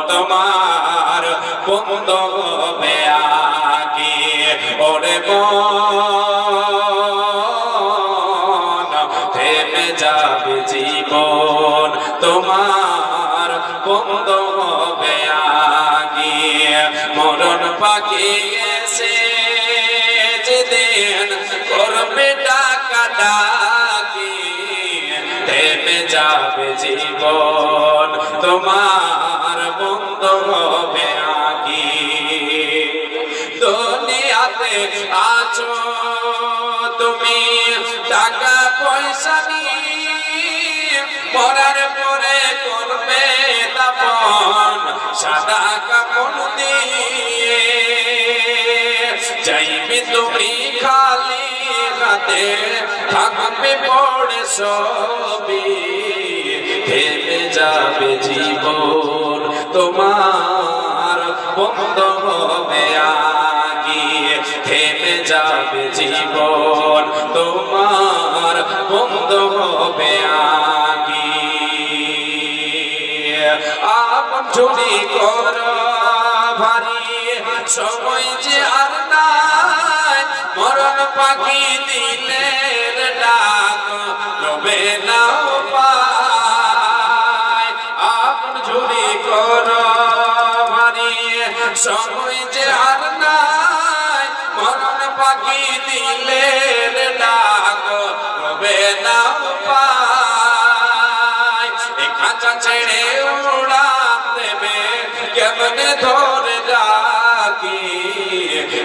তোমার বন্ধ হবে আগে ওরে মন থেমে যাবে জীবন তোমার বন্ধ হবে আগে মরণ পাখি এসে যেদিন করবে টাকা ডাকি থেমে যাবে জীবন তোমার বন্ধ হবে আগে দুনিয়াতে আছো তুমি টাকা পয়সা নিয়ে মরার পরে করবে দাফন সাদা কাপড় দিয়ে যাইবে তুমি খালি হাতে থাকবে পড়ে সবই থেমে যাবে জীবন তোমার বন্ধ হবে আগে থেমে যাবে জীবন তোমার বন্ধ হবে আগে আপন চুরি কর ভারী সময় যে আর নাই মরণ পাখি দিলের ডাক রবে না পায় আপন চুরি কর ভারী সময় যে আর নাই মরণ পাখি দিলের ডাক রবে না পায় এ খাঁচা ছেড়ে উড়ান দেবে কেমনে ধরে ডাকি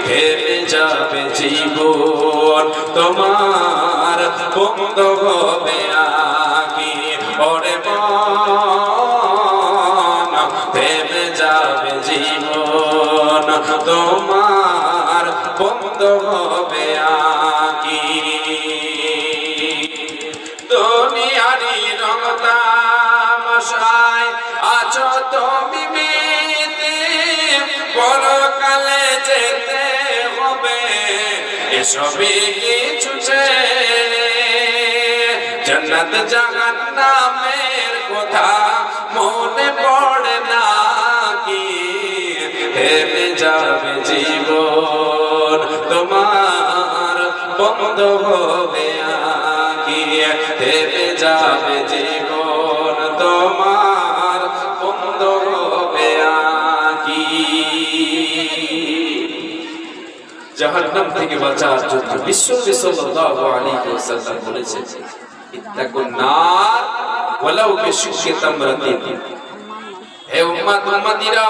থেমে যাবে জীবন তোমার বন্ধ হবে আগে ওরে মন থেমে যাবে জীবন তোমার বন্ধ হবে আগে দুনিয়ারি রং তামাশায় আছো তুমি মেতে পরকালে যেতে হবে এসবই কিছু ছেড়ে জান্নাত জাহান্নামের কথা মনে পড়ে না কি থেমে যাবে জীবন তোমার বন্ধ হবে আগে থেমে যাবে জীবন তোমার বন্ধ হবে আগে জাহান্নাম থেকে বাঁচার জন্য বিশ্বনবী সাল্লাল্লাহু আলাইহি ওয়াসাল্লাম বলেছেন ইত্তাকুন নার ওয়ালাউ বিশিক্কি তামরাতিন হে উম্মত উম্মতিরা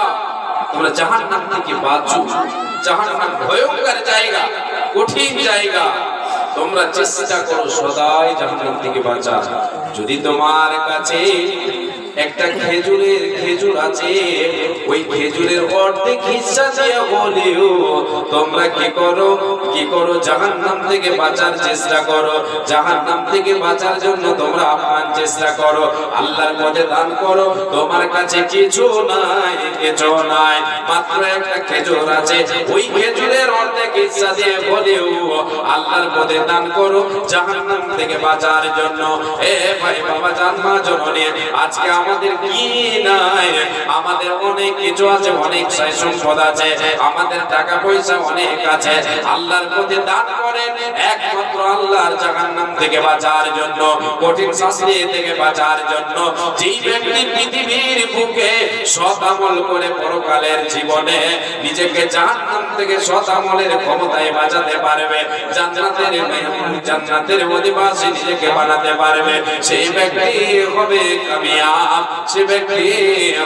তোমরা জাহান্নাম থেকে বাঁচো জাহান্নাম ভয়ঙ্কর জায়গা কঠিন জায়গা তোমরা চেষ্টা করো সদাই জাহান্নাম থেকে বাঁচার যদি তোমার কাছে একটা খেজুর আছে ওই খেজুরের অর্ধেক হিস্সা দিয়ে বলিও তোমরা কি করো জাহান্নাম থেকে বাঁচার চেষ্টা করো জাহান্নাম থেকে বাঁচার জন্য তোমরা আপ্রাণ চেষ্টা করো আল্লাহর পথে দান করো তোমার কাছে কিছু নাই মাত্র একটা খেজুর আছে ওই খেজুরের অর্ধেক হিস্সা দিয়ে বলিও আল্লাহর পথে দান করো জাহান্নাম থেকে বাঁচার জন্য এ ভাই বাবা জান মা জননী আজকে আমাদের কি নাই আমাদের অনেক কিছু আছে অনেক সাই সম্পদ আছে আমাদের টাকা পয়সা অনেক আছে আল্লাহর পথে দান করেন একমাত্র আল্লাহর জাহান্নাম থেকে বাঁচার জন্য কঠিন শাস্তি থেকে বাঁচার জন্য যেই ব্যক্তি পৃথিবীর বুকে সৎ আমল করে পরকালের জীবনে নিজেকে জাহান্নাম থেকে সৎ আমলের ক্ষমতায় বাঁচাতে পারবে জান্নাতের অধিবাসী নিজেকে বানাতে পারবে সেই ব্যক্তি হবে কামিয়াব সে ব্যক্তি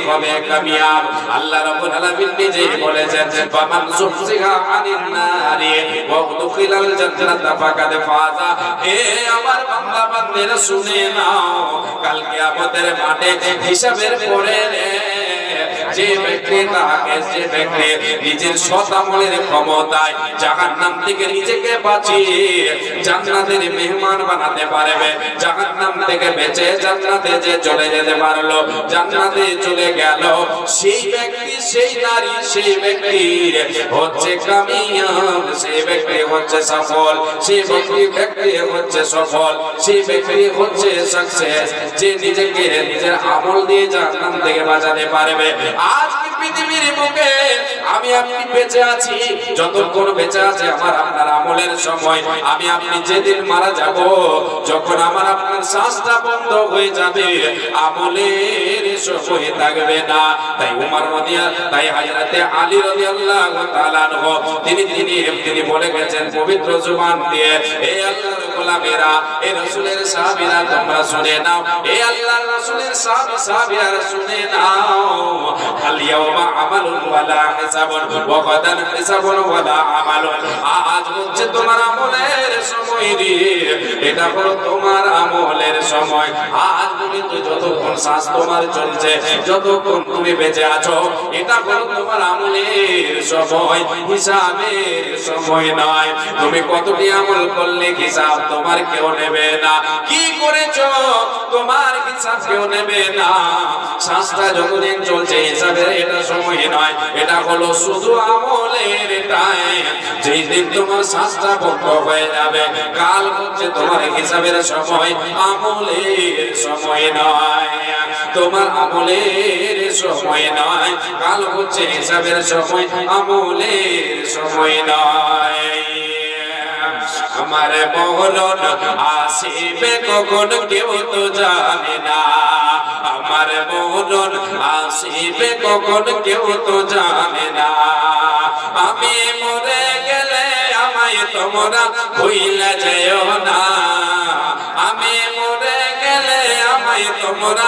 হবে কামিয়াব আল্লাহ রাব্বুল আলামিন নিজেই বলেছেন ফামান যুহজিহা আনিন নারি ওয়া উদখিলাল জান্নাতা ফাকাদ ফাযা হে আমার বান্দা বান্দিরা শুনে নাও কাল কিয়ামতের মাঠে হিসাবের পরে যে ব্যক্তি নিজের সৎ আমলের ক্ষমতায় জাহান্নাম থেকে নিজেকে বাঁচিয়ে জান্নাতের মেহমান বানাতে পারবে জাহান্নাম থেকে থেকে বেঁচে জান্নাতে যে চলে যেতে পারলো, জান্নাতে চলে গেল, সেই ব্যক্তি, সেই নারী, সেই ব্যক্তি হচ্ছে কামিয়াব, সেই ব্যক্তি হচ্ছে সফল, সেই ব্যক্তি হচ্ছে সফল, সেই ব্যক্তি হচ্ছে সাকসেস, যে নিজেকে নিজের আমল দিয়ে জাহান্নাম থেকে বাঁচাতে পারবে। আজ পৃথিবীর বুকে আমি আপনি বেঁচে আছি, যতক্ষণ বেঁচে আছে আমার আপনার আমলের সময়। আমি আপনি যেদিন মারা যাব, যখন আমার আপনার শ্বাসটা বন্ধ হয়ে যাবে, আমলের সময় থাকবে না। তাই উমর তাই হযরতে আলী রাদিয়াল্লাহু তাআলা আনহু তিনি বলে গেছেন পবিত্র জবান দিয়ে, হে আল্লাহর গোলামেরা, হে রাসূলের সাহাবীরা, তোমরা শুনে নাও, হে আল্লাহর রাসূলের সাহাবীরা শুনে নাও, আল ইয়াওমা আমালুন ওয়ালা হিসাবুন ওয়া গাদান হিসাবুন ওয়ালা আমালুন। আজ হচ্ছে তোমার আমলের সময় রে, এটা হলো তোমার আমলের সময়। আজ পর্যন্ত যতক্ষণ শ্বাস তোমার চলছে, যতক্ষণ তুমি বেঁচে আছো, এটা হলো তোমার আমলের সময়, হিসাবের সময় নয়। তুমি কতটি আমল করলে হিসাব তোমার কেউ নেবে না, কি করেছো তোমার হিসাব কেউ নেবে না। শ্বাসটা যতদিন চলছে হিসাবের এটা সময় নয়, এটা হলো শুধু আমলের টাইম। যেই দিন তোমার শ্বাসটা বন্ধ হয়ে যাবে, কাল হচ্ছে তোমার হিসাবের সময়, আমলের সময় নয়। তোমার আমলের সময় নয়, কাল হচ্ছে হিসাবের সময়, আমলের সময় নয়। আমার মরণ আসিবে কখন কেউ তো জানে না, আমার মরণ আসিবে কখন কেউ তো জানে না। আমি মরে গেলে আমায় তোমরা ভুইলা যেও না, আমি মরে গেলে আমায় তোমরা